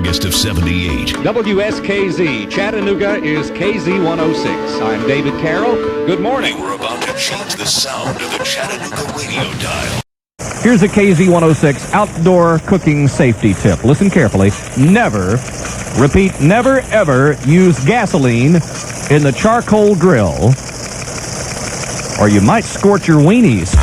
August of '78. WSKZ, Chattanooga is KZ-106. I'm David Carroll. Good morning. We're about to change the sound of the Chattanooga radio dial. Here's a KZ-106 outdoor cooking safety tip. Listen carefully. Never, repeat, never ever use gasoline in the charcoal grill, or you might scorch your weenies.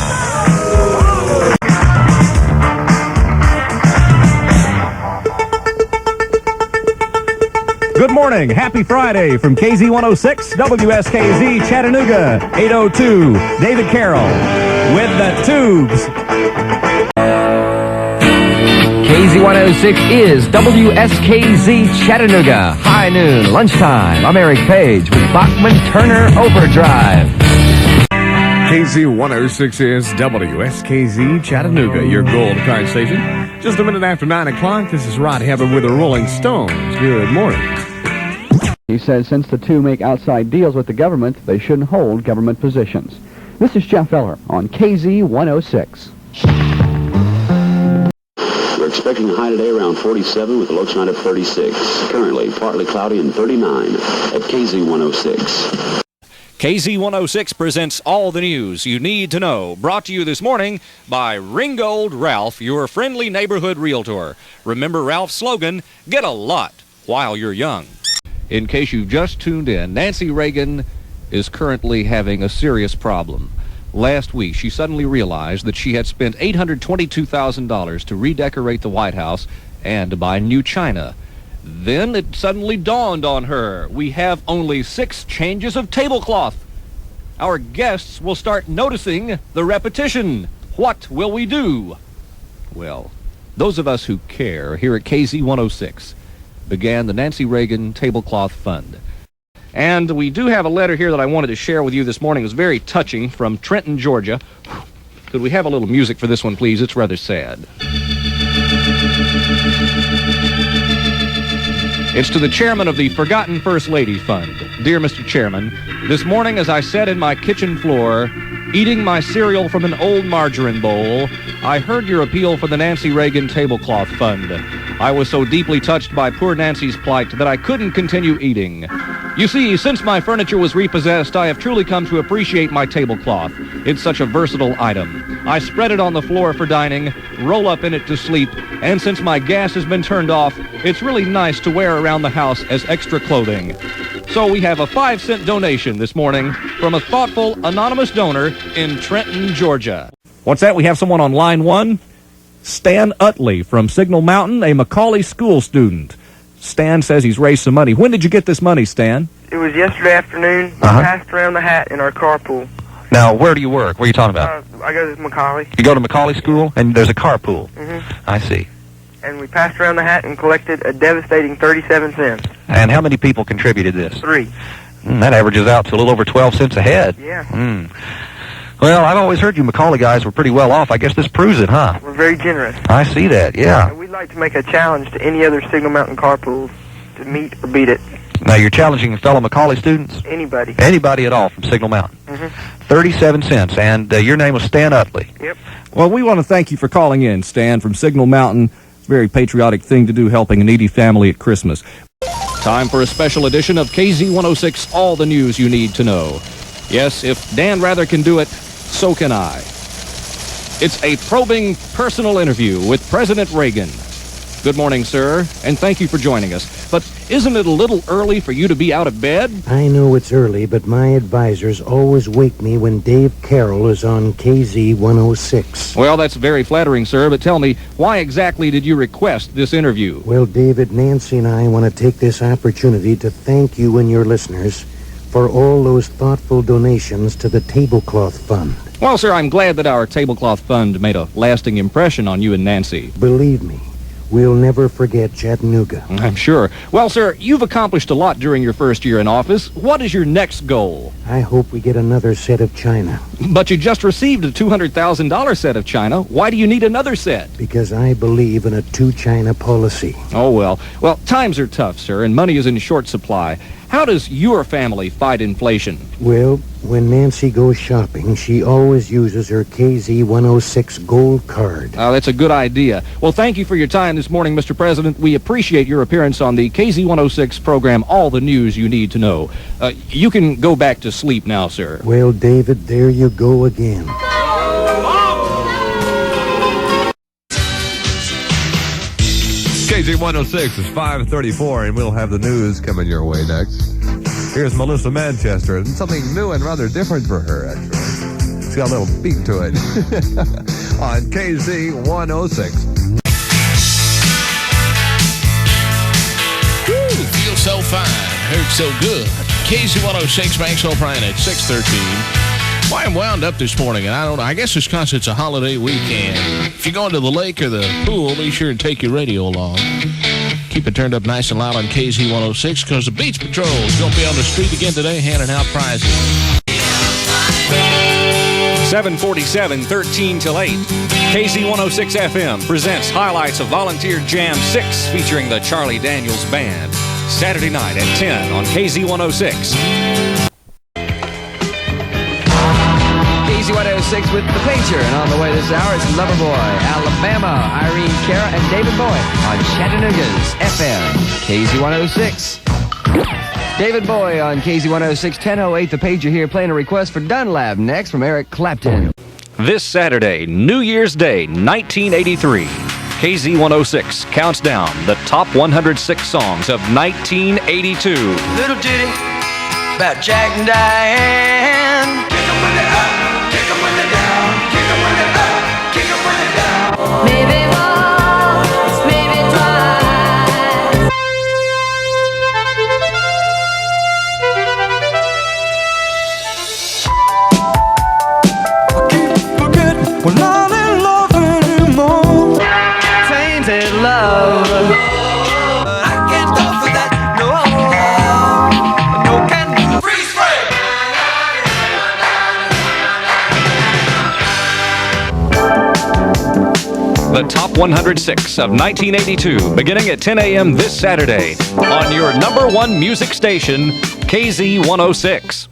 Good morning. Happy Friday from KZ-106, WSKZ, Chattanooga, 802. David Carroll with the tubes. KZ-106 is WSKZ Chattanooga. High noon, lunchtime. I'm Eric Page with Bachman Turner Overdrive. KZ-106 is WSKZ Chattanooga, your gold card station. Just a minute after 9 o'clock, this is Rod Hebber with the Rolling Stones. Good morning. He says since the two make outside deals with the government, they shouldn't hold government positions. This is Jeff Eller on KZ-106. We're expecting a high today around 47 with a low tonight of 36. Currently, partly cloudy and 39 at KZ-106. KZ-106 presents all the news you need to know. Brought to you this morning by Ringgold Ralph, your friendly neighborhood realtor. Remember Ralph's slogan, get a lot while you're young. In case you've just tuned in, Nancy Reagan is currently having a serious problem. Last week, she suddenly realized that she had spent $822,000 to redecorate the White House and to buy new china. Then it suddenly dawned on her, we have only 6 changes of tablecloth. Our guests will start noticing the repetition. What will we do? Well, those of us who care here at KZ-106 began the Nancy Reagan Tablecloth Fund. And we do have a letter here that I wanted to share with you this morning. It was very touching from Trenton, Georgia. Could we have a little music for this one, please? It's rather sad. It's to the chairman of the Forgotten First Lady Fund. Dear Mr. Chairman, this morning as I sat in my kitchen floor, eating my cereal from an old margarine bowl, I heard your appeal for the Nancy Reagan Tablecloth Fund. I was so deeply touched by poor Nancy's plight that I couldn't continue eating. You see, since my furniture was repossessed, I have truly come to appreciate my tablecloth. It's such a versatile item. I spread it on the floor for dining, roll up in it to sleep, and since my gas has been turned off, it's really nice to wear around the house as extra clothing. So we have a 5-cent donation this morning from a thoughtful, anonymous donor in Trenton, Georgia. What's that? We have someone on line 1. Stan Utley from Signal Mountain, a Macaulay school student. Stan says he's raised some money. When did you get this money, Stan? It was yesterday afternoon. I passed around the hat in our carpool. Now, where do you work? Where are you talking about? I go to Macaulay. You go to Macaulay School, and there's a carpool. Mm-hmm. I see. And we passed around the hat and collected a devastating 37 cents. And how many people contributed this? 3. That averages out to a little over 12 cents a head. Yeah. Well, I've always heard you Macaulay guys were pretty well off. I guess this proves it, huh? We're very generous. I see that, yeah. And we'd like to make a challenge to any other Signal Mountain carpools to meet or beat it. Now, you're challenging fellow Macaulay students? Anybody. Anybody at all from Signal Mountain. 37 cents, and your name was Stan Utley. Yep. Well, we want to thank you for calling in, Stan, from Signal Mountain. It's a very patriotic thing to do, helping a needy family at Christmas. Time for a special edition of KZ-106, all the news you need to know. Yes, if Dan Rather can do it, so can I. It's a probing personal interview with President Reagan. Good morning, sir, and thank you for joining us. But isn't it a little early for you to be out of bed? I know it's early, but my advisors always wake me when Dave Carroll is on KZ-106. Well, that's very flattering, sir, but tell me, why exactly did you request this interview? Well, David, Nancy and I want to take this opportunity to thank you and your listeners for all those thoughtful donations to the Tablecloth Fund. Well, sir, I'm glad that our Tablecloth Fund made a lasting impression on you and Nancy. Believe me, we'll never forget Chattanooga. I'm sure. Well, sir, you've accomplished a lot during your first year in office. What is your next goal? I hope we get another set of china. But you just received a $200,000 set of china. Why do you need another set? Because I believe in a two-china policy. Oh, well. Well, times are tough, sir, and money is in short supply. How does your family fight inflation? Well, when Nancy goes shopping, she always uses her KZ-106 gold card. That's a good idea. Well, thank you for your time this morning, Mr. President. We appreciate your appearance on the KZ-106 program, All the News You Need to Know. You can go back to sleep now, sir. Well, David, there you go again. KZ-106 is 5:34, and we'll have the news coming your way next. Here's Melissa Manchester, and something new and rather different for her, actually. It's got a little beat to it on KZ-106. Woo, feels so fine, hurts so good. KZ-106, Maxwell Bryan at 6:13. Well, I'm wound up this morning, and I guess it's because it's a holiday weekend. If you're going to the lake or the pool, be sure and take your radio along. Keep it turned up nice and loud on KZ-106, because the Beach Patrol is going to be on the street again today handing out prizes. 747, 13 till 8. KZ-106 FM presents highlights of Volunteer Jam 6 featuring the Charlie Daniels Band. Saturday night at 10 on KZ-106. KZ-106 with the Pager, and on the way this hour is Loverboy, Alabama, Irene Cara, and David Boy on Chattanooga's FM, KZ-106. David Boy on KZ-106, 10:08, the Pager here, playing a request for Dunlap next from Eric Clapton. This Saturday, New Year's Day, 1983. KZ-106 counts down the top 106 songs of 1982. Little ditty about Jack and Diane. Kick 'em when they're up, kick 'em when they're down, kick 'em when they're up, kick 'em when they're down. Maybe once, maybe twice. I keep forgetting we're not in love anymore. Tainted love. I can't go for that, no. No can freeze frame. The top 106 of 1982, beginning at 10 a.m. this Saturday on your #1 music station, KZ-106.